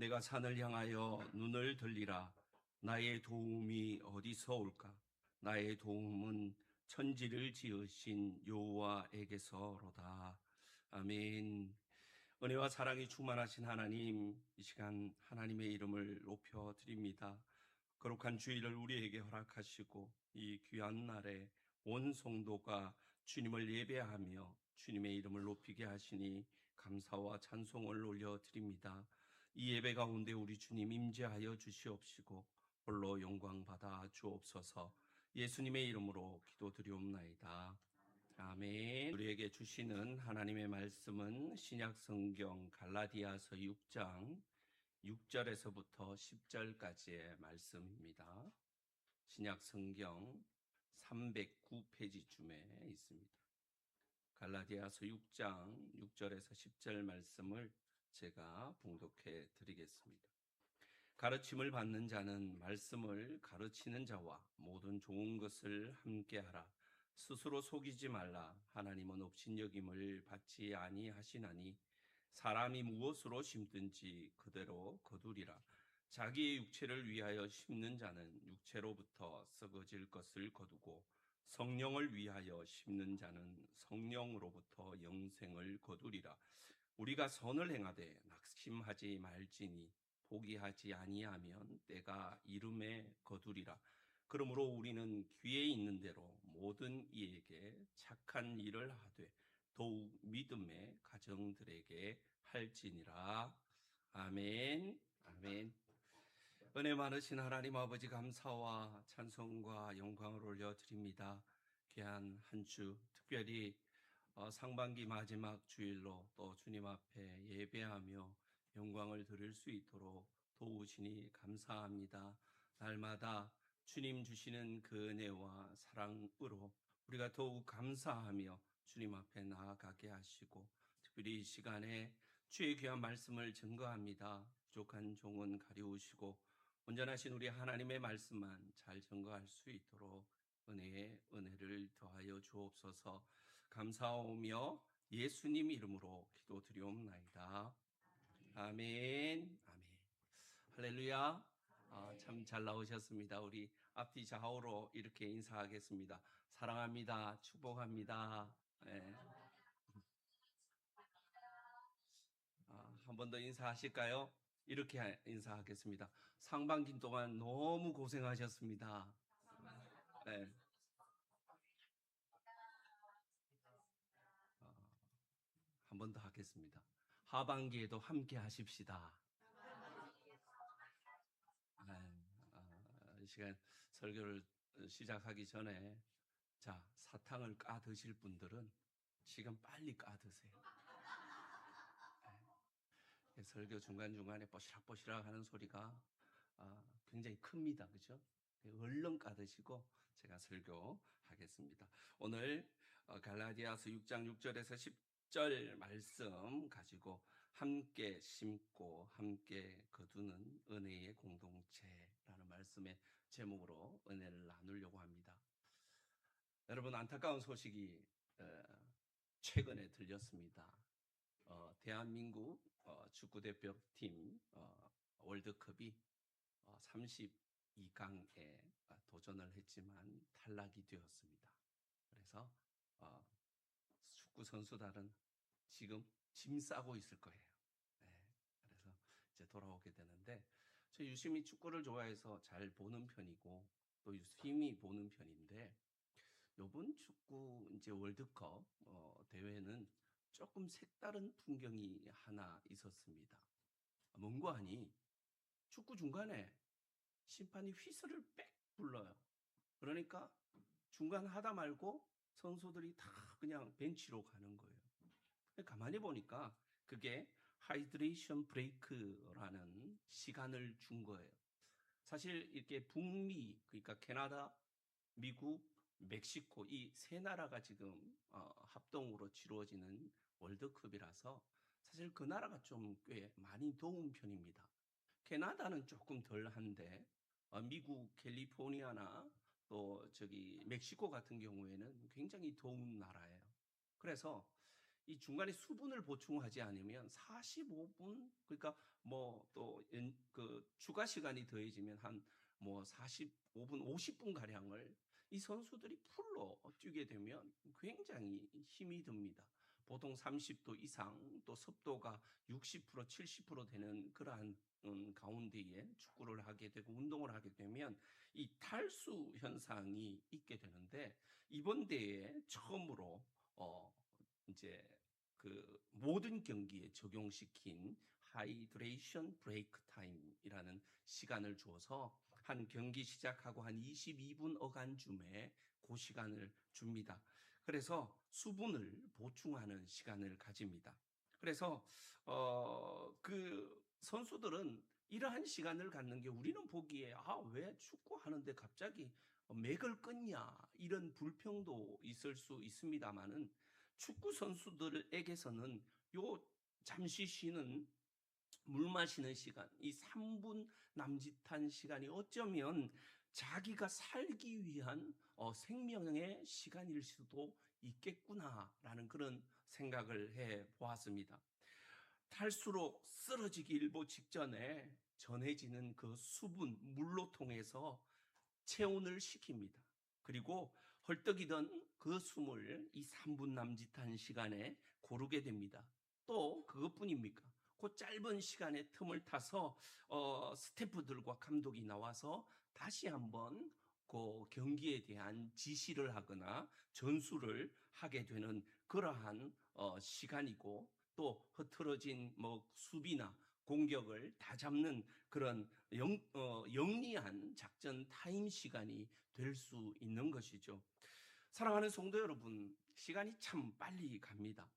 내가 산을 향하여 눈을 들리라. 나의 도움이 어디서 올까? 나의 도움은 천지를 지으신 여호와에게서로다. 아멘. 은혜와 사랑이 충만하신 하나님, 이 시간 하나님의 이름을 높여 드립니다. 거룩한 주일을 우리에게 허락하시고 이 귀한 날에 온 성도가 주님을 예배하며 주님의 이름을 높이게 하시니 감사와 찬송을 올려드립니다. 이 예배 가운데 우리 주님 임재하여 주시옵시고 홀로 영광 받아 주옵소서. 예수님의 이름으로 기도드리옵나이다. 아멘. 우리에게 주시는 하나님의 말씀은 신약 성경 갈라디아서 6장 6절에서부터 10절까지의 말씀입니다. 신약 성경 309페이지쯤에 있습니다. 갈라디아서 6장 6절에서 10절 말씀을 제가 봉독해 드리겠습니다. 가르침을 받는 자는 말씀을 가르치는 자와 모든 좋은 것을 함께하라. 스스로 속이지 말라. 하나님은 업신여김을 받지 아니하시나니 사람이 무엇으로 심든지 그대로 거두리라. 자기의 육체를 위하여 심는 자는 육체로부터 썩어질 것을 거두고 성령을 위하여 심는 자는 성령으로부터 영생을 거두리라. 우리가 선을 행하되 낙심하지 말지니 포기하지 아니하면 때가 이름에 거두리라. 그러므로 우리는 귀에 있는 대로 모든 이에게 착한 일을 하되 더욱 믿음의 가정들에게 할지니라. 아멘. 아멘. 은혜 많으신 하나님 아버지 감사와 찬송과 영광을 올려드립니다. 귀한 한 주 특별히 상반기 마지막 주일로 또 주님 앞에 예배하며 영광을 드릴 수 있도록 도우시니 감사합니다. 날마다 주님 주시는 그 은혜와 사랑으로 우리가 더욱 감사하며 주님 앞에 나아가게 하시고 특별히 이 시간에 주의 귀한 말씀을 증거합니다. 부족한 종은 가리우시고 온전하신 우리 하나님의 말씀만 잘 증거할 수 있도록 은혜에 은혜를 더하여 주옵소서. 감사하오며 예수님 이름으로 기도드리옵나이다. 아멘. 아멘. 할렐루야. 참 잘 나오셨습니다. 우리 앞뒤 좌우로 이렇게 인사하겠습니다. 사랑합니다. 축복합니다. 네. 한 번 더 인사하실까요? 이렇게 인사하겠습니다. 상반기 동안 너무 고생하셨습니다. 네. 한 번 더 하겠습니다. 하반기에도 함께 하십시다. 이 시간 설교를 시작하기 전에 자, 사탕을 까 드실 분들은 지금 빨리 까 드세요. 설교 중간중간에 뽀시락뽀시락 하는 소리가 굉장히 큽니다. 그죠? 얼른 까드시고 제가 설교하겠습니다. 오늘 갈라디아서 6장 6절에서 10절 말씀 가지고 함께 심고 함께 거두는 은혜의 공동체라는 말씀의 제목으로 은혜를 나누려고 합니다. 여러분, 안타까운 소식이 최근에 들렸습니다. 대한민국 축구대표팀 월드컵이 32강에 도전을 했지만 탈락이 되었습니다. 그래서 축구 선수들은 지금 짐 싸고 있을 거예요. 네, 그래서 이제 돌아오게 되는데 저 유심히 축구를 좋아해서 잘 보는 편이고 또 유심히 보는 편인데 이번 축구 이제 월드컵 대회는 조금 색다른 풍경이 하나 있었습니다. 뭔가 하니 축구 중간에 심판이 휘슬을 빽 불러요. 그러니까 중간 하다 말고 선수들이 다 그냥 벤치로 가는 거예요. 가만히 보니까 그게 하이드레이션 브레이크라는 시간을 준 거예요. 사실 이렇게 북미, 그러니까 캐나다, 미국, 멕시코 이 세 나라가 지금 합동으로 치루어지는 월드컵이라서 사실 그 나라가 좀 꽤 많이 더운 편입니다. 캐나다는 조금 덜한데 미국 캘리포니아나 또 저기 멕시코 같은 경우에는 굉장히 더운 나라예요. 그래서 이 중간에 수분을 보충하지 않으면 45분, 그러니까 뭐 또 그 추가 시간이 더해지면 한 뭐 45분, 50분 가량을 이 선수들이 풀로 뛰게 되면 굉장히 힘이 듭니다. 보통 30도 이상, 또 습도가 60%, 70% 되는 그러한 가운데에 축구를 하게 되고 운동을 하게 되면 이 탈수 현상이 있게 되는데, 이번 대회에 처음으로 이제 그 모든 경기에 적용시킨 하이드레이션 브레이크 타임이라는 시간을 주어서 한 경기 시작하고 한 22분 어간쯤에 그 시간을 줍니다. 그래서 수분을 보충하는 시간을 가집니다. 그래서 그 선수들은 이러한 시간을 갖는 게 우리는 보기에 왜 축구하는데 갑자기 맥을 끊냐, 이런 불평도 있을 수 있습니다만은, 축구 선수들에게서는 요 잠시 쉬는 물 마시는 시간, 이 3분 남짓한 시간이 어쩌면 자기가 살기 위한 생명의 시간일 수도 있겠구나라는 그런 생각을 해 보았습니다. 탈수로 쓰러지기 일보 직전에 전해지는 그 수분, 물로 통해서 체온을 시킵니다. 그리고 헐떡이던 그 숨을 이 3분 남짓한 시간에 고르게 됩니다. 또 그것뿐입니까? 그 짧은 시간의 틈을 타서 스태프들과 감독이 나와서 다시 한번 그 경기에 대한 지시를 하거나 전술을 하게 되는 그러한 시간이고, 또 흐트러진 뭐 수비나 공격을 다 잡는 그런 영리한 작전 타임 시간이 될 수 있는 것이죠. 사랑하는 성도 여러분, 시간이 참 빨리 갑니다.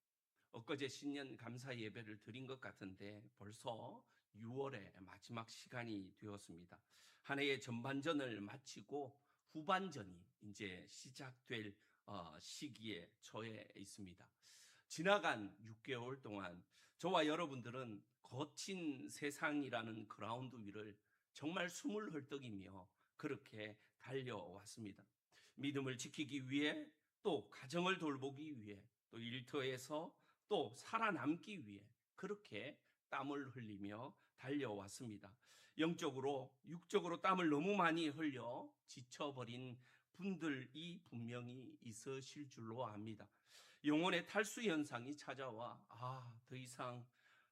엊그제 신년 감사 예배를 드린 것 같은데 벌써 6월의 마지막 시간이 되었습니다. 한 해의 전반전을 마치고 후반전이 이제 시작될 시기에 처해 있습니다. 지나간 6개월 동안 저와 여러분들은 거친 세상이라는 그라운드 위를 정말 숨을 헐떡이며 그렇게 달려왔습니다. 믿음을 지키기 위해, 또 가정을 돌보기 위해, 또 일터에서 또 살아남기 위해 그렇게 땀을 흘리며 달려왔습니다. 영적으로, 육적으로 땀을 너무 많이 흘려 지쳐버린 분들이 분명히 있으실 줄로 압니다. 영혼의 탈수 현상이 찾아와 더 이상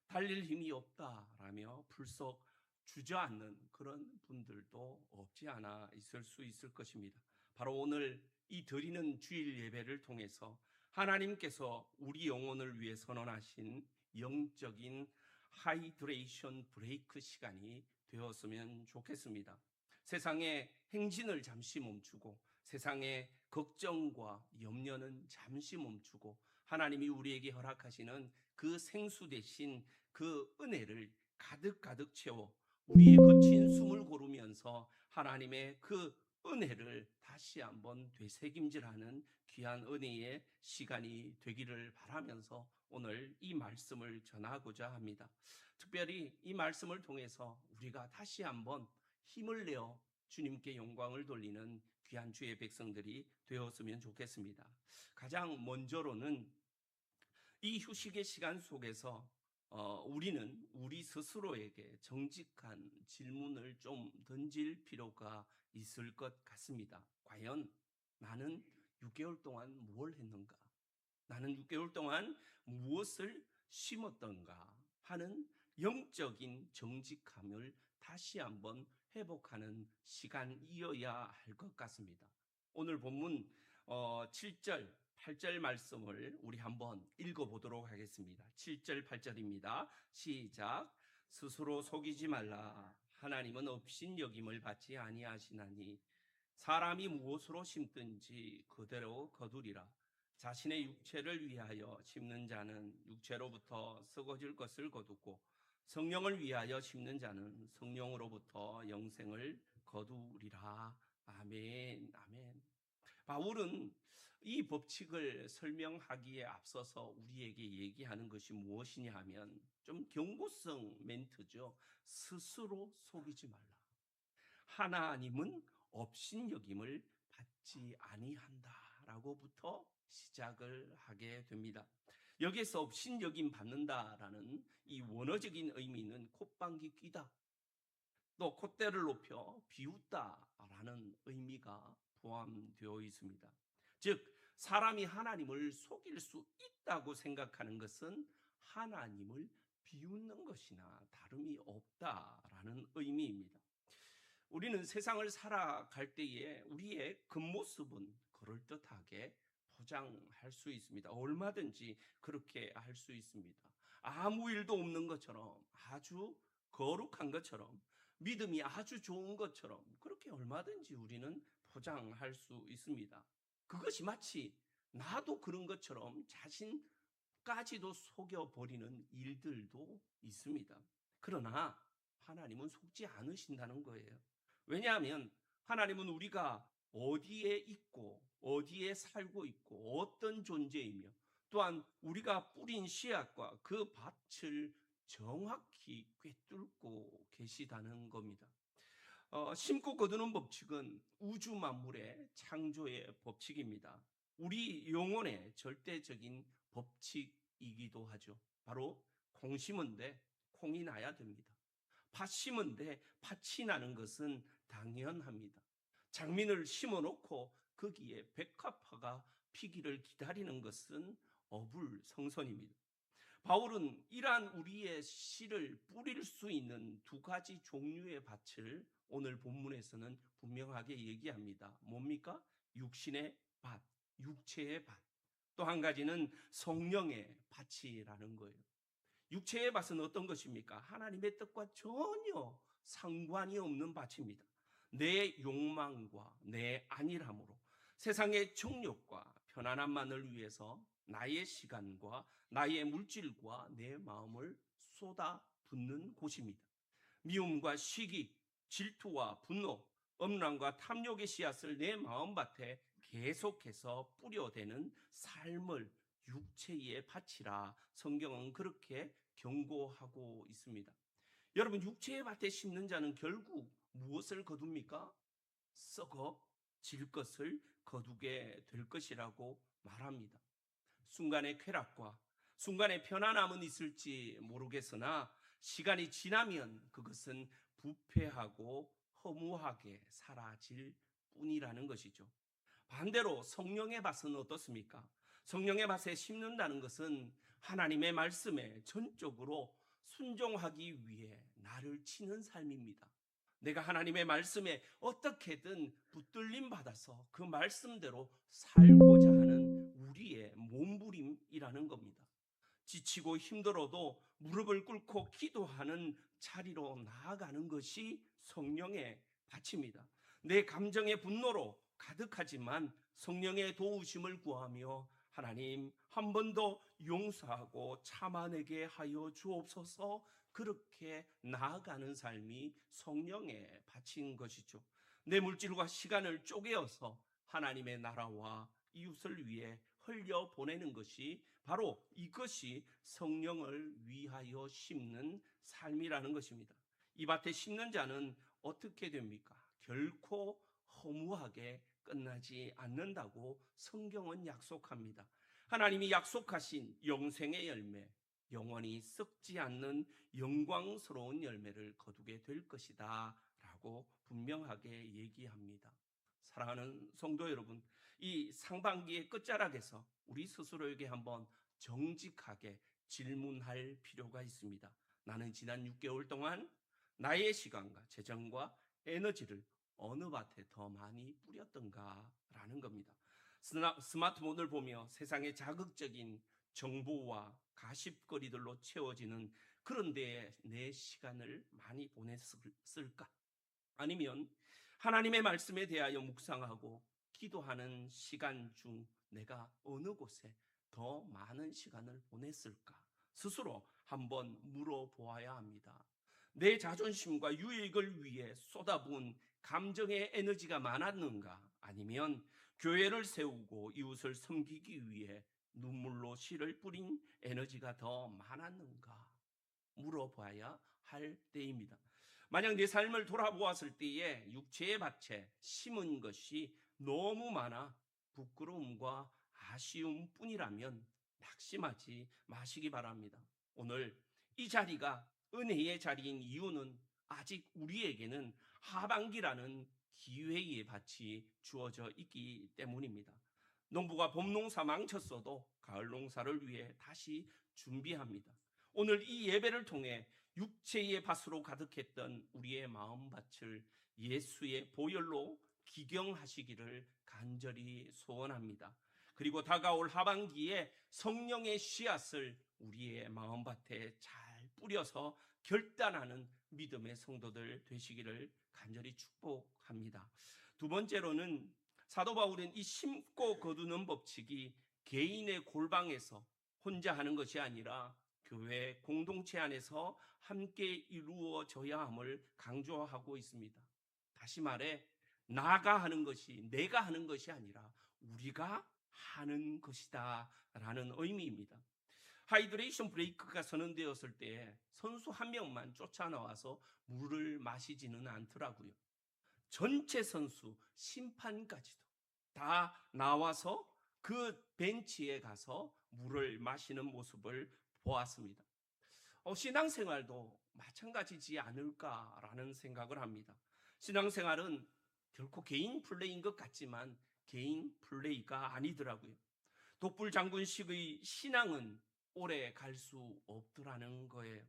달릴 힘이 없다라며 불쑥 주저앉는 그런 분들도 없지 않아 있을 수 있을 것입니다. 바로 오늘 이 드리는 주일 예배를 통해서 하나님께서 우리 영혼을 위해 선언하신 영적인 하이드레이션 브레이크 시간이 되었으면 좋겠습니다. 세상의 행진을 잠시 멈추고, 세상의 걱정과 염려는 잠시 멈추고, 하나님이 우리에게 허락하시는 그 생수 대신 그 은혜를 가득 채워 우리의 거친 숨을 고르면서 하나님의 그 은혜를 다시 한번 되새김질하는 귀한 은혜의 시간이 되기를 바라면서 오늘 이 말씀을 전하고자 합니다. 특별히 이 말씀을 통해서 우리가 다시 한번 힘을 내어 주님께 영광을 돌리는 귀한 주의 백성들이 되었으면 좋겠습니다. 가장 먼저로는 이 휴식의 시간 속에서 우리는 우리 스스로에게 정직한 질문을 좀 던질 필요가 있을 것 같습니다. 과연 나는 6개월 동안 뭘 했는가? 나는 6개월 동안 무엇을 심었던가 하는 영적인 정직함을 다시 한번 회복하는 시간이어야 할 것 같습니다. 오늘 본문 7절, 8절 말씀을 우리 한번 읽어보도록 하겠습니다. 7절, 8절입니다. 시작. 스스로 속이지 말라. 하나님은 업신여김을 받지 아니하시나니 사람이 무엇으로 심든지 그대로 거두리라. 자신의 육체를 위하여 심는 자는 육체로부터 썩어질 것을 거두고, 성령을 위하여 심는 자는 성령으로부터 영생을 거두리라. 아멘, 아멘. 바울은 이 법칙을 설명하기에 앞서서 우리에게 얘기하는 것이 무엇이냐 하면 좀 경고성 멘트죠. 스스로 속이지 말라. 하나님은 업신여김을 받지 아니한다라고부터 시작을 하게 됩니다. 여기에서 신여김 받는다라는 이 원어적인 의미는 콧방귀 뀌다, 또 콧대를 높여 비웃다라는 의미가 포함되어 있습니다. 즉 사람이 하나님을 속일 수 있다고 생각하는 것은 하나님을 비웃는 것이나 다름이 없다라는 의미입니다. 우리는 세상을 살아갈 때에 우리의 겉모습은 그럴듯하게 포장할 수 있습니다. 얼마든지 그렇게 할 수 있습니다. 아무 일도 없는 것처럼, 아주 거룩한 것처럼, 믿음이 아주 좋은 것처럼 그렇게 얼마든지 우리는 포장할 수 있습니다. 그것이 마치 나도 그런 것처럼 자신까지도 속여버리는 일들도 있습니다. 그러나 하나님은 속지 않으신다는 거예요. 왜냐하면 하나님은 우리가 어디에 있고 어디에 살고 있고 어떤 존재이며, 또한 우리가 뿌린 씨앗과 그 밭을 정확히 꿰뚫고 계시다는 겁니다. 심고 거두는 법칙은 우주 만물의 창조의 법칙입니다. 우리 영혼의 절대적인 법칙이기도 하죠. 바로 콩 심은데 콩이 나야 됩니다. 팥 심은데 팥이 나는 것은 당연합니다. 장민을 심어놓고 거기에 백합화가 피기를 기다리는 것은 어불성설입니다. 바울은 이러한 우리의 씨를 뿌릴 수 있는 두 가지 종류의 밭을 오늘 본문에서는 분명하게 얘기합니다. 뭡니까? 육신의 밭, 육체의 밭. 또 한 가지는 성령의 밭이라는 거예요. 육체의 밭은 어떤 것입니까? 하나님의 뜻과 전혀 상관이 없는 밭입니다. 내 욕망과 내 안일함으로 세상의 정욕과 편안함만을 위해서 나의 시간과 나의 물질과 내 마음을 쏟아붓는 곳입니다. 미움과 시기, 질투와 분노, 엄란과 탐욕의 씨앗을 내 마음밭에 계속해서 뿌려대는 삶을 육체의 밭이라 성경은 그렇게 경고하고 있습니다. 여러분, 육체의 밭에 심는 자는 결국 무엇을 거둡니까? 썩어질 것을 거두게 될 것이라고 말합니다. 순간의 쾌락과 순간의 편안함은 있을지 모르겠으나 시간이 지나면 그것은 부패하고 허무하게 사라질 뿐이라는 것이죠. 반대로 성령의 밭은 어떻습니까? 성령의 밭에 심는다는 것은 하나님의 말씀에 전적으로 순종하기 위해 나를 치는 삶입니다. 내가 하나님의 말씀에 어떻게든 붙들림 받아서 그 말씀대로 살고자 하는 우리의 몸부림이라는 겁니다. 지치고 힘들어도 무릎을 꿇고 기도하는 자리로 나아가는 것이 성령의 밭입니다. 내 감정의 분노로 가득하지만 성령의 도우심을 구하며 하나님, 한 번 더 용서하고 참아내게 하여 주옵소서, 그렇게 나아가는 삶이 성령의 밭인 것이죠. 내 물질과 시간을 쪼개어서 하나님의 나라와 이웃을 위해 흘려 보내는 것이 바로 이것이 성령을 위하여 심는 삶이라는 것입니다. 이 밭에 심는 자는 어떻게 됩니까? 결코 허무하게 끝나지 않는다고 성경은 약속합니다. 하나님이 약속하신 영생의 열매, 영원히 썩지 않는 영광스러운 열매를 거두게 될 것이다 라고 분명하게 얘기합니다. 사랑하는 성도 여러분, 이 상반기의 끝자락에서 우리 스스로에게 한번 정직하게 질문할 필요가 있습니다. 나는 지난 6개월 동안 나의 시간과 재정과 에너지를 어느 밭에 더 많이 뿌렸던가 라는 겁니다. 스마트폰을 보며 세상의 자극적인 정보와 가십거리들로 채워지는 그런 데에 내 시간을 많이 보냈을까? 아니면 하나님의 말씀에 대하여 묵상하고 기도하는 시간 중 내가 어느 곳에 더 많은 시간을 보냈을까? 스스로 한번 물어보아야 합니다. 내 자존심과 유익을 위해 쏟아부은 감정의 에너지가 많았는가? 아니면 교회를 세우고 이웃을 섬기기 위해 눈물로 씨를 뿌린 에너지가 더 많았는가? 물어봐야 할 때입니다. 만약 내 삶을 돌아보았을 때에 육체의 밭에 심은 것이 너무 많아 부끄러움과 아쉬움뿐이라면 낙심하지 마시기 바랍니다. 오늘 이 자리가 은혜의 자리인 이유는 아직 우리에게는 하반기라는 기회의 밭이 주어져 있기 때문입니다. 농부가 봄 농사 망쳤어도 가을 농사를 위해 다시 준비합니다. 오늘 이 예배를 통해 육체의 밭으로 가득했던 우리의 마음밭을 예수의 보혈로 기경하시기를 간절히 소원합니다. 그리고 다가올 하반기에 성령의 씨앗을 우리의 마음밭에 잘 뿌려서 결단하는 믿음의 성도들 되시기를 간절히 축복합니다. 두 번째로는 사도 바울은 이 심고 거두는 법칙이 개인의 골방에서 혼자 하는 것이 아니라 교회 공동체 안에서 함께 이루어져야 함을 강조하고 있습니다. 다시 말해 나가 하는 것이 내가 하는 것이 아니라 우리가 하는 것이다 라는 의미입니다. 하이드레이션 브레이크가 선언되었을 때 선수 한 명만 쫓아나와서 물을 마시지는 않더라고요. 전체 선수, 심판까지도 다 나와서 그 벤치에 가서 물을 마시는 모습을 보았습니다. 신앙생활도 마찬가지지 않을까라는 생각을 합니다. 신앙생활은 결코 개인 플레이인 것 같지만 개인 플레이가 아니더라고요. 독불장군식의 신앙은 오래 갈 수 없더라는 거예요.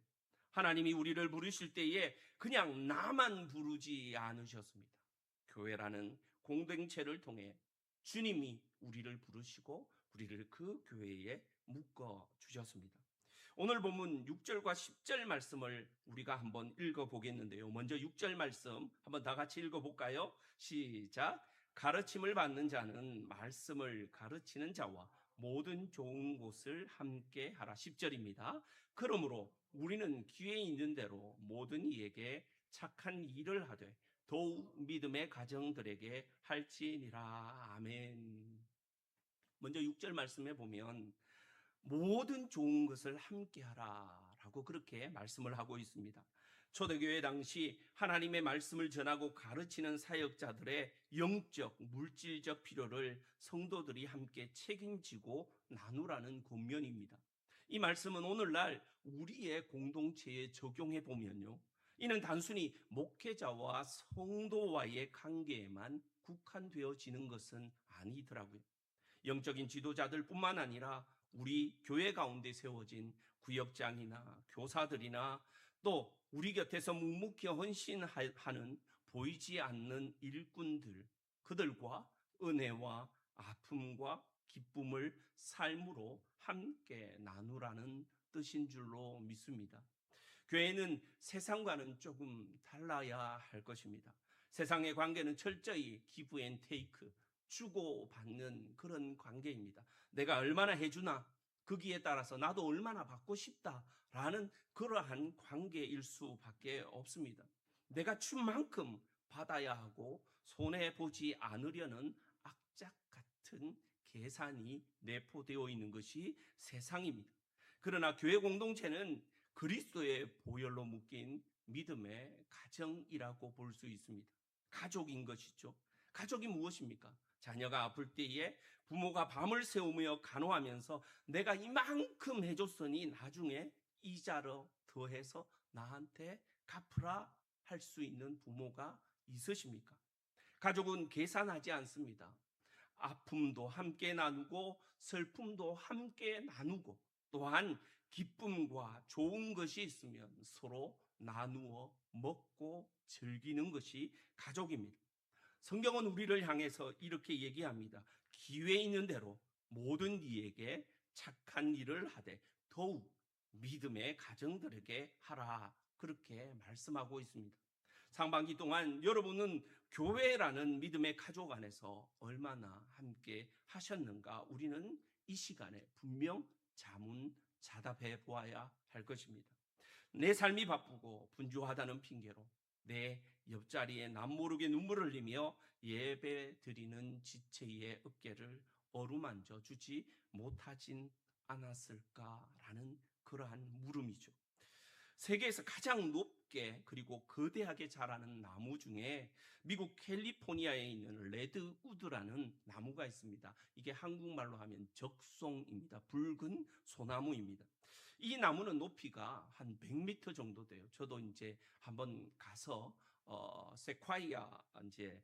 하나님이 우리를 부르실 때에 그냥 나만 부르지 않으셨습니다. 교회라는 공동체를 통해 주님이 우리를 부르시고 우리를 그 교회에 묶어 주셨습니다. 오늘 본문 6절과 10절 말씀을 우리가 한번 읽어보겠는데요. 먼저 6절 말씀 한번 다 같이 읽어볼까요? 시작. 가르침을 받는 자는 말씀을 가르치는 자와 모든 좋은 곳을 함께 하라. 10절입니다. 그러므로 우리는 기회 있는 대로 모든 이에게 착한 일을 하되 더욱 믿음의 가정들에게 할지니라. 아멘. 먼저 6절 말씀에 보면 모든 좋은 것을 함께하라 라고 그렇게 말씀을 하고 있습니다. 초대교회 당시 하나님의 말씀을 전하고 가르치는 사역자들의 영적, 물질적 필요를 성도들이 함께 책임지고 나누라는 권면입니다. 이 말씀은 오늘날 우리의 공동체에 적용해 보면요, 이는 단순히 목회자와 성도와의 관계에만 국한되어지는 것은 아니더라고요. 영적인 지도자들뿐만 아니라 우리 교회 가운데 세워진 구역장이나 교사들이나 또 우리 곁에서 묵묵히 헌신하는 보이지 않는 일꾼들, 그들과 은혜와 아픔과 기쁨을 삶으로 함께 나누라는 뜻인 줄로 믿습니다. 교회는 세상과는 조금 달라야 할 것입니다. 세상의 관계는 철저히 기브 앤 테이크, 주고받는 그런 관계입니다. 내가 얼마나 해주나 거기에 따라서 나도 얼마나 받고 싶다라는 그러한 관계일 수밖에 없습니다. 내가 준 만큼 받아야 하고 손해보지 않으려는 악착 같은 계산이 내포되어 있는 것이 세상입니다. 그러나 교회 공동체는 그리스도의 보혈로 묶인 믿음의 가정이라고 볼 수 있습니다. 가족인 것이죠. 가족이 무엇입니까? 자녀가 아플 때에 부모가 밤을 새우며 간호하면서 내가 이만큼 해줬으니 나중에 이자로 더해서 나한테 갚으라 할 수 있는 부모가 있으십니까? 가족은 계산하지 않습니다. 아픔도 함께 나누고 슬픔도 함께 나누고 또한 기쁨과 좋은 것이 있으면 서로 나누어 먹고 즐기는 것이 가족입니다. 성경은 우리를 향해서 이렇게 얘기합니다. 기회 있는 대로 모든 이에게 착한 일을 하되 더욱 믿음의 가정들에게 하라. 그렇게 말씀하고 있습니다. 상반기 동안 여러분은 교회라는 믿음의 가족 안에서 얼마나 함께 하셨는가 우리는 이 시간에 분명 자문자답해 보아야 할 것입니다. 내 삶이 바쁘고 분주하다는 핑계로 내 옆자리에 남모르게 눈물을 흘리며 예배 드리는 지체의 어깨를 어루만져 주지 못하진 않았을까라는 그러한 물음이죠. 세계에서 가장 높게 그리고 거대하게 자라는 나무 중에 미국 캘리포니아에 있는 레드우드라는 나무가 있습니다. 이게 한국말로 하면 적송입니다. 붉은 소나무입니다. 이 나무는 높이가 한 100m 정도 돼요. 저도 이제 한번 가서 세콰이아 이제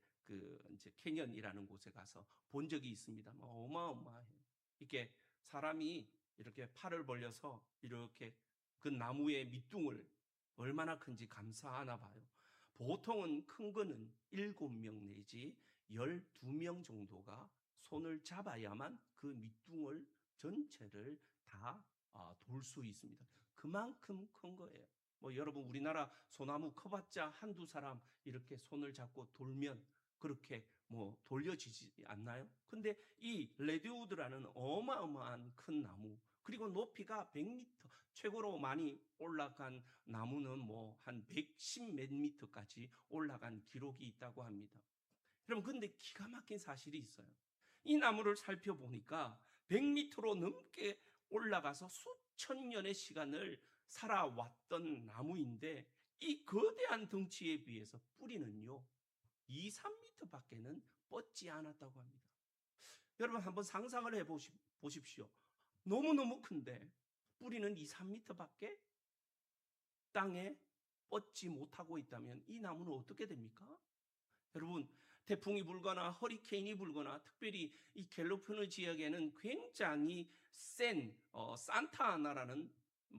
캐년이라는 곳에 가서 본 적이 있습니다. 어마어마해요. 이렇게 사람이 이렇게 팔을 벌려서 이렇게 그 나무의 밑둥을 얼마나 큰지 감사하나 봐요. 보통은 큰 거는 7명 내지 12명 정도가 손을 잡아야만 그 밑둥을 전체를 다 돌 수 있습니다. 그만큼 큰 거예요. 여러분 우리나라 소나무 커봤자 한두 사람 이렇게 손을 잡고 돌면 그렇게 돌려지지 않나요? 근데 이 레드우드라는 어마어마한 큰 나무, 그리고 높이가 100m, 최고로 많이 올라간 나무는 한 110 몇 미터까지 올라간 기록이 있다고 합니다. 여러분 근데 기가 막힌 사실이 있어요. 이 나무를 살펴보니까 100m로 넘게 올라가서 수천 년의 시간을 살아왔던 나무인데 이 거대한 덩치에 비해서 뿌리는요 2, 3m 밖에는 뻗지 않았다고 합니다. 여러분 한번 상상을 보십시오. 너무너무 큰데 뿌리는 2, 3m 밖에 땅에 뻗지 못하고 있다면 이 나무는 어떻게 됩니까? 여러분 태풍이 불거나 허리케인이 불거나 특별히 이 캘리포니아 지역에는 굉장히 센 산타아나라는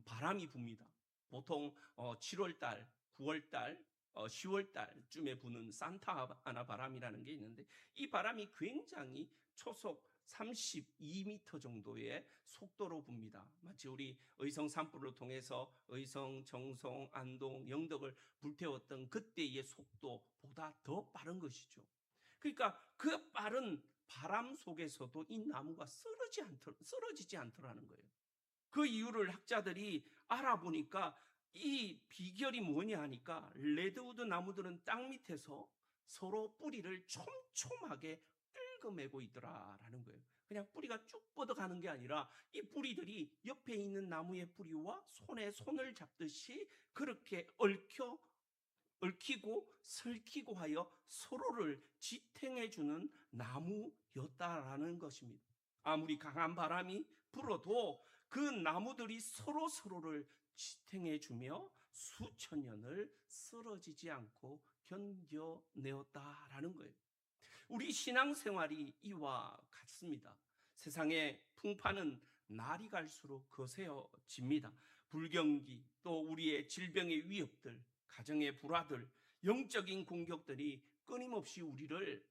바람이 붑니다. 보통 7월달, 9월달, 10월달쯤에 부는 산타아나 바람이라는 게 있는데 이 바람이 굉장히 초속 32m 정도의 속도로 붑니다. 마치 우리 의성 산불을 통해서 의성, 정성, 안동, 영덕을 불태웠던 그때의 속도보다 더 빠른 것이죠. 그러니까 그 빠른 바람 속에서도 이 나무가 쓰러지지 않더라는 거예요. 그 이유를 학자들이 알아보니까 이 비결이 뭐냐 하니까 레드우드 나무들은 땅 밑에서 서로 뿌리를 촘촘하게 긁어매고 있더라라는 거예요. 그냥 뿌리가 쭉 뻗어가는 게 아니라 이 뿌리들이 옆에 있는 나무의 뿌리와 손에 손을 잡듯이 그렇게 얽히고 설키고 하여 서로를 지탱해주는 나무였다라는 것입니다. 아무리 강한 바람이 불어도 그 나무들이 서로를 지탱해주며 수천 년을 쓰러지지 않고 견뎌내었다라는 거예요. 우리 신앙생활이 이와 같습니다. 세상의 풍파는 날이 갈수록 거세어집니다. 불경기, 또 우리의 질병의 위협들, 가정의 불화들, 영적인 공격들이 끊임없이 우리를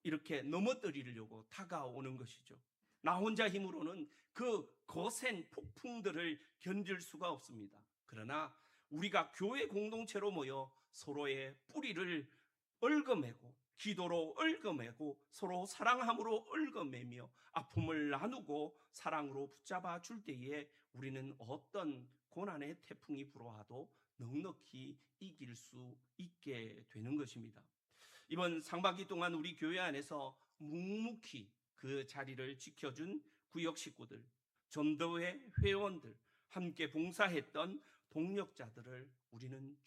이렇게 넘어뜨리려고 다가오는 것이죠. 나 혼자 힘으로는 그 거센 폭풍들을 견딜 수가 없습니다. 그러나 우리가 교회 공동체로 모여 서로의 뿌리를 얽어매고 기도로 얽어매고 서로 사랑함으로 얽어매며 아픔을 나누고 사랑으로 붙잡아 줄 때에 우리는 어떤 고난의 태풍이 불어와도 넉넉히 이길 수 있게 되는 것입니다. 이번 상반기 동안 우리 교회 안에서 묵묵히 그 자리를 지켜준 구역 식구들, 전도회 회원들, 함께 봉사했던 동력자들을 우리는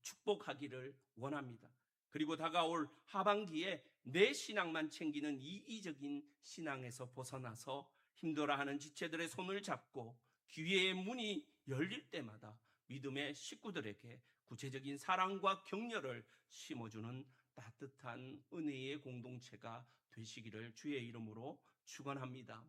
축복하기를 원합니다. 그리고 다가올 하반기에 내 신앙만 챙기는 이기적인 신앙에서 벗어나서 힘들어하는 지체들의 손을 잡고 기회의 문이 열릴 때마다 믿음의 식구들에게 구체적인 사랑과 격려를 심어주는 따뜻한 은혜의 공동체가 되시기를 주의 이름으로 축원합니다.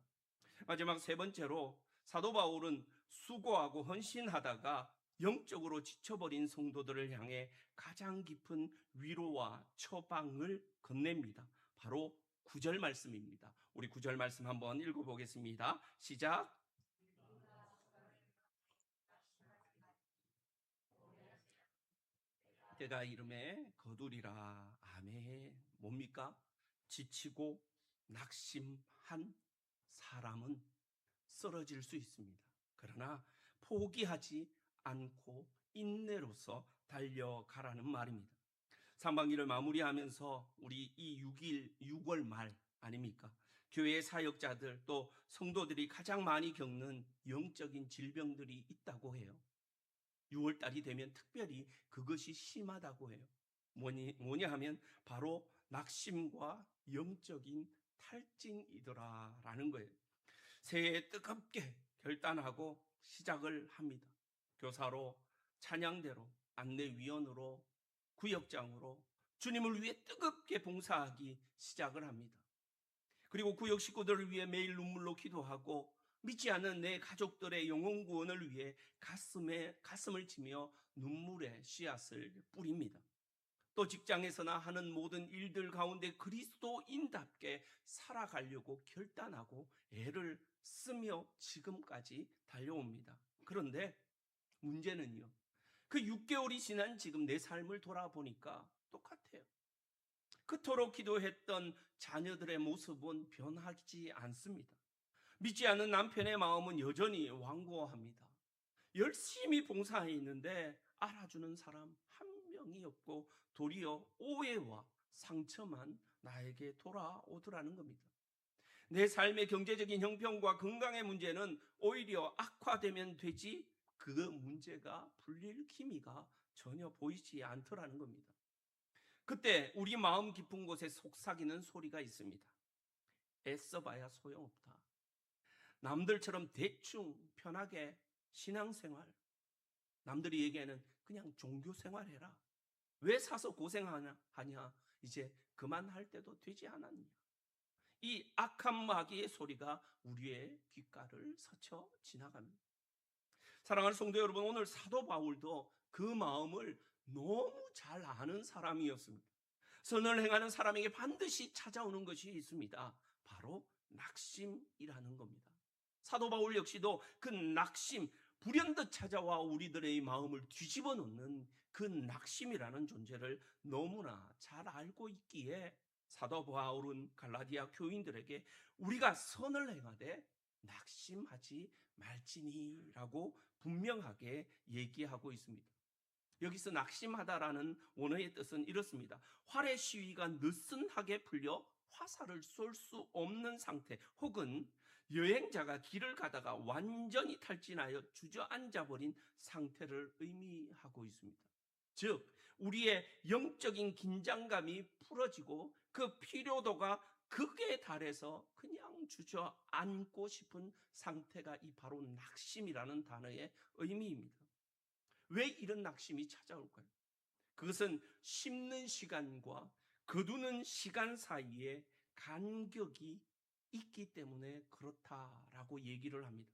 마지막 세 번째로 사도 바울은 수고하고 헌신하다가 영적으로 지쳐버린 성도들을 향해 가장 깊은 위로와 처방을 건넵니다. 바로 9절 말씀입니다. 우리 9절 말씀 한번 읽어보겠습니다. 시작. 때가 이름에 거두리라. 아멘. 뭡니까? 지치고 낙심한 사람은 쓰러질 수 있습니다. 그러나 포기하지 않고 인내로서 달려가라는 말입니다. 상반기를 마무리하면서 우리 이 6월 말 아닙니까? 교회 사역자들 또 성도들이 가장 많이 겪는 영적인 질병들이 있다고 해요. 6월 달이 되면 특별히 그것이 심하다고 해요. 뭐냐 하면 바로 낙심과 영적인 탈진이더라라는 거예요. 새해에 뜨겁게 결단하고 시작을 합니다. 교사로, 찬양대로, 안내위원으로, 구역장으로 주님을 위해 뜨겁게 봉사하기 시작을 합니다. 그리고 구역 식구들을 위해 매일 눈물로 기도하고 믿지 않는 내 가족들의 영혼 구원을 위해 가슴을 치며 눈물의 씨앗을 뿌립니다. 또 직장에서나 하는 모든 일들 가운데 그리스도인답게 살아가려고 결단하고 애를 쓰며 지금까지 달려옵니다. 그런데 문제는요, 그 6개월이 지난 지금 내 삶을 돌아보니까 똑같아요. 그토록 기도했던 자녀들의 모습은 변하지 않습니다. 믿지 않는 남편의 마음은 여전히 완고합니다. 열심히 봉사해 있는데 알아주는 사람 한 명이 없고 도리어 오해와 상처만 나에게 돌아오더라는 겁니다. 내 삶의 경제적인 형편과 건강의 문제는 오히려 악화되면 되지 그 문제가 풀릴 기미가 전혀 보이지 않더라는 겁니다. 그때 우리 마음 깊은 곳에 속삭이는 소리가 있습니다. 애써봐야 소용없다. 남들처럼 대충 편하게 신앙생활, 남들이 얘기하는 그냥 종교생활 해라. 왜 사서 고생하냐? 이제 그만할 때도 되지 않았냐? 이 악한 마귀의 소리가 우리의 귓가를 스쳐 지나갑니다. 사랑하는 성도 여러분, 오늘 사도 바울도 그 마음을 너무 잘 아는 사람이었습니다. 선을 행하는 사람에게 반드시 찾아오는 것이 있습니다. 바로 낙심이라는 겁니다. 사도 바울 역시도 그 낙심, 불현듯 찾아와 우리들의 마음을 뒤집어 놓는 그 낙심이라는 존재를 너무나 잘 알고 있기에 사도 바울은 갈라디아 교인들에게 우리가 선을 행하되 낙심하지 말지니라고 분명하게 얘기하고 있습니다. 여기서 낙심하다라는 원어의 뜻은 이렇습니다. 활의 시위가 느슨하게 풀려 화살을 쏠 수 없는 상태, 혹은 여행자가 길을 가다가 완전히 탈진하여 주저앉아 버린 상태를 의미하고 있습니다. 즉 우리의 영적인 긴장감이 풀어지고 그 피로도가 극에 달해서 그냥 주저앉고 싶은 상태가 이 바로 낙심이라는 단어의 의미입니다. 왜 이런 낙심이 찾아올까요? 그것은 심는 시간과 거두는 시간 사이에 간격이 있기 때문에 그렇다라고 얘기를 합니다.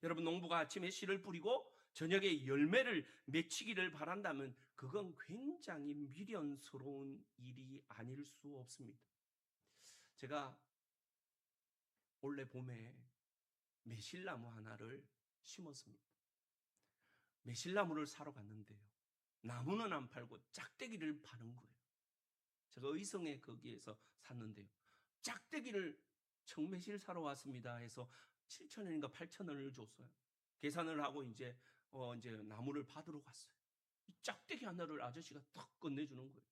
여러분, 농부가 아침에 씨를 뿌리고 저녁에 열매를 맺히기를 바란다면 그건 굉장히 미련스러운 일이 아닐 수 없습니다. 제가 올해 봄에 매실나무 하나를 심었습니다. 매실나무를 사러 갔는데요, 나무는 안 팔고 짝대기를 파는 거예요. 제가 의성에 거기에서 샀는데요, 짝대기를 청매실 사러 왔습니다 해서 7,000원인가 8,000원을 줬어요. 계산을 하고 이제 나무를 받으러 갔어요. 이 짝대기 하나를 아저씨가 탁 건네주는 거예요.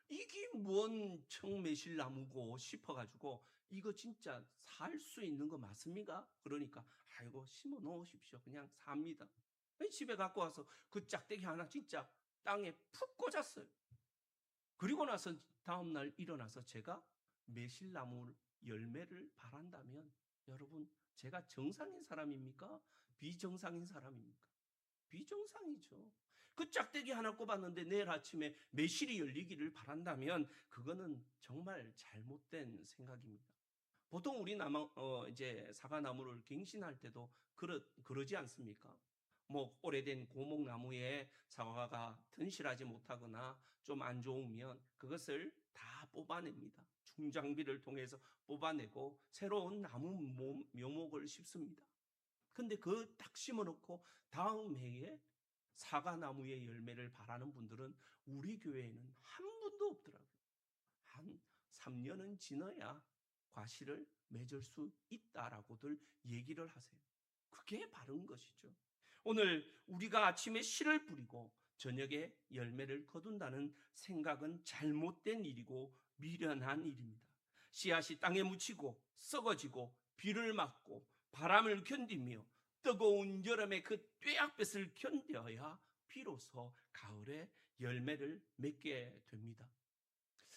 이게 뭔 청매실 나무고 싶어가지고 이거 진짜 살 수 있는 거 맞습니까? 그러니까 아이고 심어 놓으십시오. 그냥 삽니다. 집에 갖고 와서 그 짝대기 하나 진짜 땅에 푹 꽂았어요. 그리고 나서 다음날 일어나서 제가 매실나무 열매를 바란다면 여러분, 제가 정상인 사람입니까? 비정상인 사람입니까? 비정상이죠. 그 짝대기 하나 꼽았는데 내일 아침에 매실이 열리기를 바란다면 그거는 정말 잘못된 생각입니다. 보통 우리 이제 사과나무를 갱신할 때도 그러지 않습니까? 뭐 오래된 고목나무에 사과가 튼실하지 못하거나 좀 안 좋으면 그것을 다 뽑아냅니다. 중장비를 통해서 뽑아내고 새로운 나무 묘목을 심습니다. 근데 그 딱 심어놓고 다음 해에 사과나무의 열매를 바라는 분들은 우리 교회에는 한 분도 없더라고요. 한 3년은 지나야 과실을 맺을 수 있다라고들 얘기를 하세요. 그게 바른 것이죠. 오늘 우리가 아침에 씨를 뿌리고 저녁에 열매를 거둔다는 생각은 잘못된 일이고 미련한 일입니다. 씨앗이 땅에 묻히고 썩어지고 비를 맞고 바람을 견디며 뜨거운 여름의 그 뙤약볕을 견뎌야 비로소 가을에 열매를 맺게 됩니다.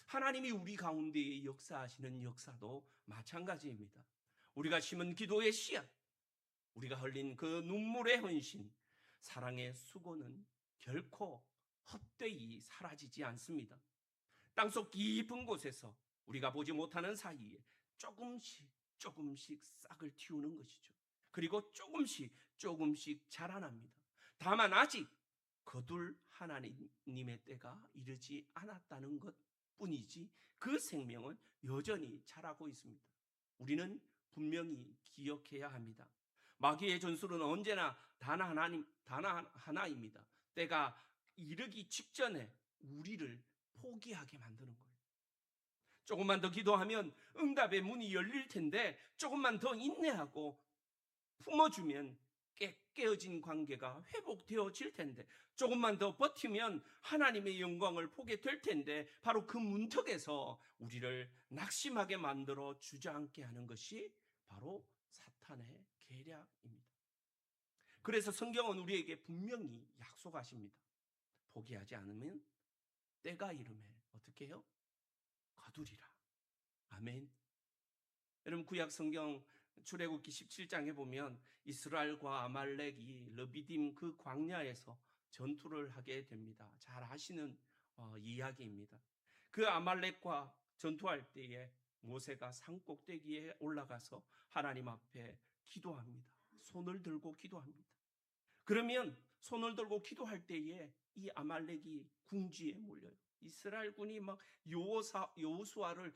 하나님이 우리 가운데 역사하시는 역사도 마찬가지입니다. 우리가 심은 기도의 씨앗, 우리가 흘린 그 눈물의 헌신, 사랑의 수고는 결코 헛되이 사라지지 않습니다. 땅속 깊은 곳에서 우리가 보지 못하는 사이에 조금씩 싹을 틔우는 것이죠. 그리고 조금씩 자라납니다. 다만 아직 거둘 하나님의 때가 이르지 않았다는 것 뿐이지 그 생명은 여전히 자라고 있습니다. 우리는 분명히 기억해야 합니다. 마귀의 전술은 언제나 단 하나입니다. 때가 이르기 직전에 우리를 포기하게 만드는 거예요. 조금만 더 기도하면 응답의 문이 열릴 텐데, 조금만 더 인내하고 품어주면 깨어진 관계가 회복되어질 텐데, 조금만 더 버티면 하나님의 영광을 보게 될 텐데, 바로 그 문턱에서 우리를 낙심하게 만들어 주저앉게 하는 것이 바로 사탄의 계략입니다. 그래서 성경은 우리에게 분명히 약속하십니다. 포기하지 않으면 때가 이르매 어떻게 해요? 거두리라. 아멘. 여러분, 구약 성경 출애굽기 17장에 보면 이스라엘과 아말렉이 르비딤 그 광야에서 전투를 하게 됩니다. 잘 아시는 이야기입니다. 그 아말렉과 전투할 때에 모세가 산 꼭대기에 올라가서 하나님 앞에 기도합니다. 손을 들고 기도합니다. 그러면 손을 들고 기도할 때에 이 아말렉이 궁지에 몰려요. 이스라엘 군이 막 여호수아를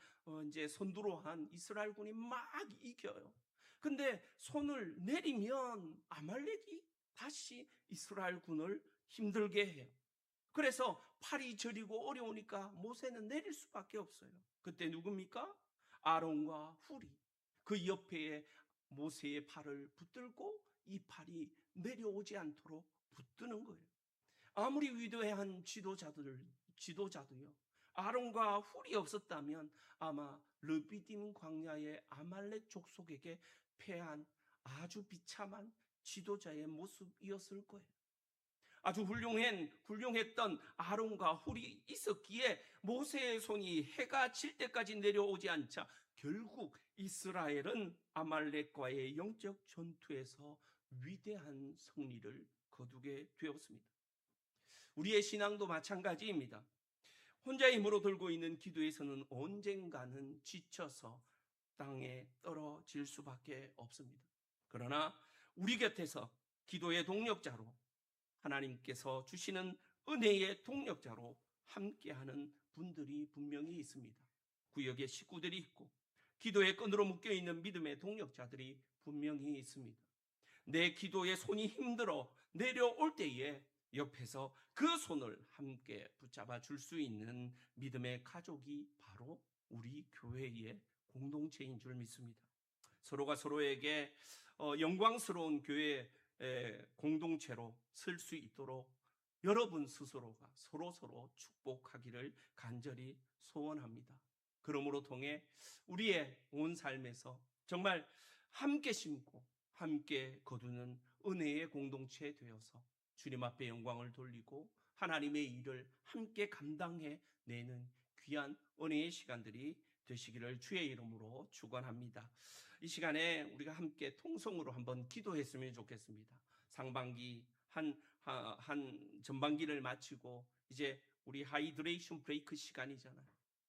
이제 선두로 한 이스라엘 군이 막 이겨요. 근데 손을 내리면 아말렉이 다시 이스라엘 군을 힘들게 해요. 그래서 팔이 저리고 어려우니까 모세는 내릴 수밖에 없어요. 그때 누굽니까? 아론과 훌이 그 옆에 모세의 팔을 붙들고 이 팔이 내려오지 않도록 붙드는 거예요. 아무리 위대한 지도자도요, 아론과 훌이 없었다면 아마 르비딤 광야의 아말렉 족속에게 패한 아주 비참한 지도자의 모습이었을 거예요. 아주 훌륭했던 아론과 훌이 있었기에 모세의 손이 해가 질 때까지 내려오지 않자 결국 이스라엘은 아말렉과의 영적 전투에서 위대한 승리를 거두게 되었습니다. 우리의 신앙도 마찬가지입니다. 혼자의 힘으로 들고 있는 기도에서는 언젠가는 지쳐서 땅에 떨어질 수밖에 없습니다. 그러나 우리 곁에서 기도의 동력자로, 하나님께서 주시는 은혜의 동력자로 함께하는 분들이 분명히 있습니다. 구역에 식구들이 있고 기도의 끈으로 묶여있는 믿음의 동력자들이 분명히 있습니다. 내 기도의 손이 힘들어 내려올 때에 옆에서 그 손을 함께 붙잡아 줄 수 있는 믿음의 가족이 바로 우리 교회의 공동체인 줄 믿습니다. 서로가 서로에게 영광스러운 교회 공동체로 쓸 수 있도록 여러분 스스로가 서로 축복하기를 간절히 소원합니다. 그러므로 통해 우리의 온 삶에서 정말 함께 심고 함께 거두는 은혜의 공동체 되어서 주님 앞에 영광을 돌리고 하나님의 일을 함께 감당해 내는 귀한 은혜의 시간들이 되시기를 주의 이름으로 축원합니다. 이 시간에 우리가 함께 통성으로 한번 기도했으면 좋겠습니다. 상반기 한 전반기를 마치고 이제 우리 하이드레이션 브레이크 시간이잖아요.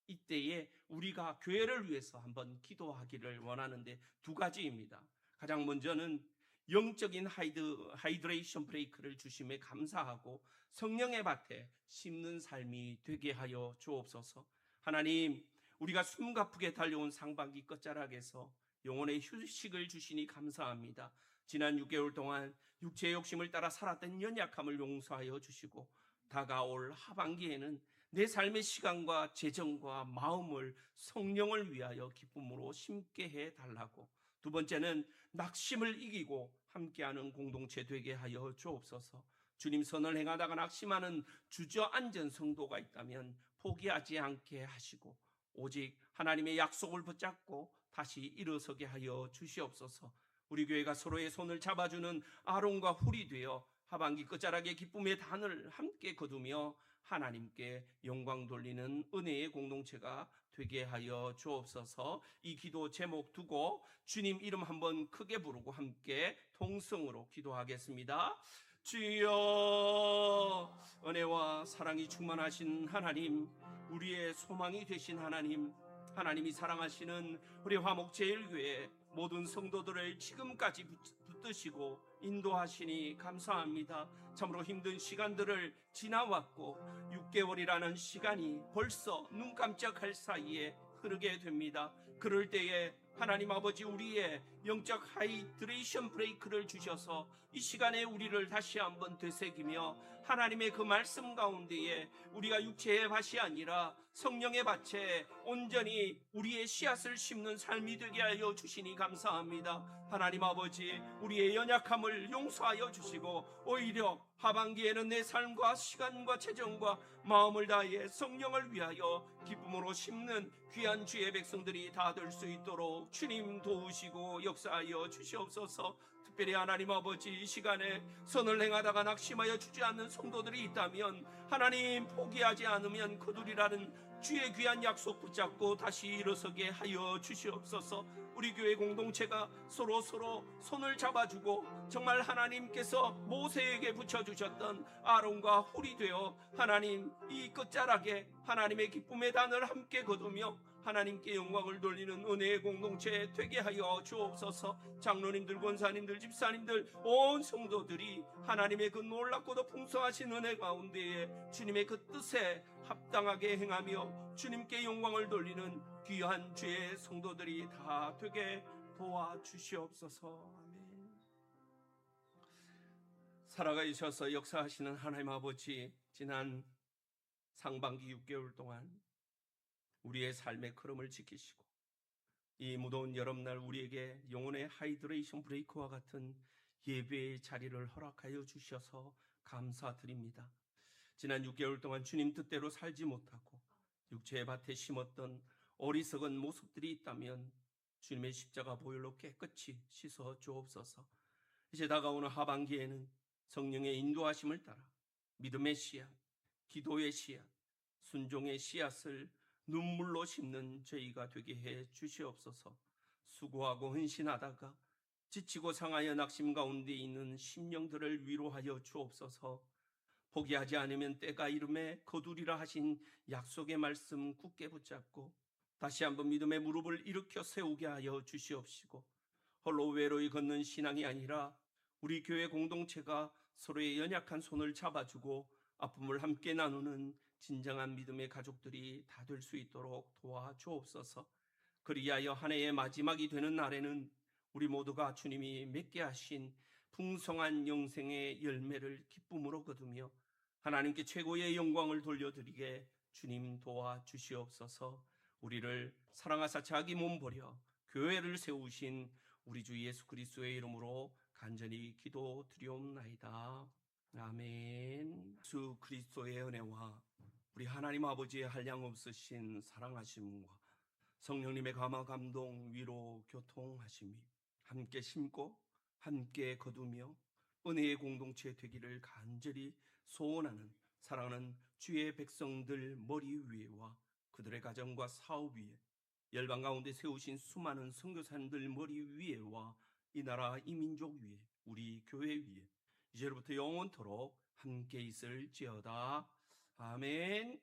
이때에 우리가 교회를 위해서 한번 기도하기를 원하는데 두 가지입니다. 가장 먼저는 영적인 하이드레이션 브레이크를 주심에 감사하고 성령의 밭에 심는 삶이 되게 하여 주옵소서. 하나님, 우리가 숨가쁘게 달려온 상반기 끝자락에서 영혼의 휴식을 주시니 감사합니다. 지난 6개월 동안 육체의 욕심을 따라 살았던 연약함을 용서하여 주시고 다가올 하반기에는 내 삶의 시간과 재정과 마음을 성령을 위하여 기쁨으로 심게 해달라고, 두 번째는 낙심을 이기고 함께하는 공동체 되게 하여 주옵소서. 주님 선을 행하다가 낙심하는 주저앉은 성도가 있다면 포기하지 않게 하시고 오직 하나님의 약속을 붙잡고 다시 일어서게 하여 주시옵소서. 우리 교회가 서로의 손을 잡아주는 아론과 훌이 되어 하반기 끝자락의 기쁨의 단을 함께 거두며 하나님께 영광 돌리는 은혜의 공동체가 되게 하여 주옵소서. 이 기도 제목 두고 주님 이름 한번 크게 부르고 함께 통성으로 기도하겠습니다. 주여, 은혜와 사랑이 충만하신 하나님, 우리의 소망이 되신 하나님, 하나님이 사랑하시는 우리 화목제일교회 모든 성도들을 지금까지 붙드시고 인도하시니 감사합니다. 참으로 힘든 시간들을 지나왔고 6개월이라는 시간이 벌써 눈 깜짝할 사이에 흐르게 됩니다. 그럴 때에 하나님 아버지, 우리의 영적 하이드레이션 브레이크를 주셔서 이 시간에 우리를 다시 한번 되새기며 하나님의 그 말씀 가운데에 우리가 육체의 밭이 아니라 성령의 밭에 온전히 우리의 씨앗을 심는 삶이 되게 하여 주시니 감사합니다. 하나님 아버지, 우리의 연약함을 용서하여 주시고 오히려 하반기에는 내 삶과 시간과 재정과 마음을 다해 성령을 위하여 기쁨으로 심는 귀한 주의 백성들이 다 될 수 있도록 주님 도우시고 역사하여 주시옵소서. 특별히 하나님 아버지, 이 시간에 선을 행하다가 낙심하여 주지 않는 성도들이 있다면 하나님 포기하지 않으면 거두리라는 주의 귀한 약속 붙잡고 다시 일어서게 하여 주시옵소서. 우리 교회 공동체가 서로 손을 잡아주고 정말 하나님께서 모세에게 붙여주셨던 아론과 훌이 되어 하나님 이 끝자락에 하나님의 기쁨의 단을 함께 거두며 하나님께 영광을 돌리는 은혜의 공동체 되게 하여 주옵소서. 장로님들, 권사님들, 집사님들, 온 성도들이 하나님의 그 놀랍고도 풍성하신 은혜 가운데에 주님의 그 뜻에 합당하게 행하며 주님께 영광을 돌리는 귀한 주의 성도들이 다 되게 도와주시옵소서. 아멘. 살아가셔서 역사하시는 하나님 아버지, 지난 상반기 6개월 동안 우리의 삶의 흐름을 지키시고 이 무더운 여름날 우리에게 영혼의 하이드레이션 브레이크와 같은 예배의 자리를 허락하여 주셔서 감사드립니다. 지난 6개월 동안 주님 뜻대로 살지 못하고 육체의 밭에 심었던 어리석은 모습들이 있다면 주님의 십자가 보혈로 깨끗이 씻어 주옵소서. 이제 다가오는 하반기에는 성령의 인도하심을 따라 믿음의 씨앗, 기도의 씨앗, 순종의 씨앗을 눈물로 심는 저희가 되게 해 주시옵소서. 수고하고 헌신하다가 지치고 상하여 낙심 가운데 있는 심령들을 위로하여 주옵소서. 포기하지 않으면 때가 이름에 거두리라 하신 약속의 말씀 굳게 붙잡고 다시 한번 믿음의 무릎을 일으켜 세우게 하여 주시옵시고, 홀로 외로이 걷는 신앙이 아니라 우리 교회 공동체가 서로의 연약한 손을 잡아주고 아픔을 함께 나누는 진정한 믿음의 가족들이 다 될 수 있도록 도와주옵소서. 그리하여 한 해의 마지막이 되는 날에는 우리 모두가 주님이 맺게 하신 풍성한 영생의 열매를 기쁨으로 거두며 하나님께 최고의 영광을 돌려드리게 주님 도와주시옵소서. 우리를 사랑하사 자기 몸 버려 교회를 세우신 우리 주 예수 그리스도의 이름으로 간절히 기도드리옵나이다. 아멘. 예수 그리스도의 은혜와 우리 하나님 아버지의 한량없으신 사랑하심과 성령님의 감화 감동 위로 교통하심이 함께 심고 함께 거두며 은혜의 공동체 되기를 간절히 소원하는 사랑하는 주의 백성들 머리 위에와 그들의 가정과 사업 위에, 열방 가운데 세우신 수많은 선교사님들 머리 위에와 이 나라 이 민족 위에, 우리 교회 위에 이제로부터 영원토록 함께 있을지어다. 아멘.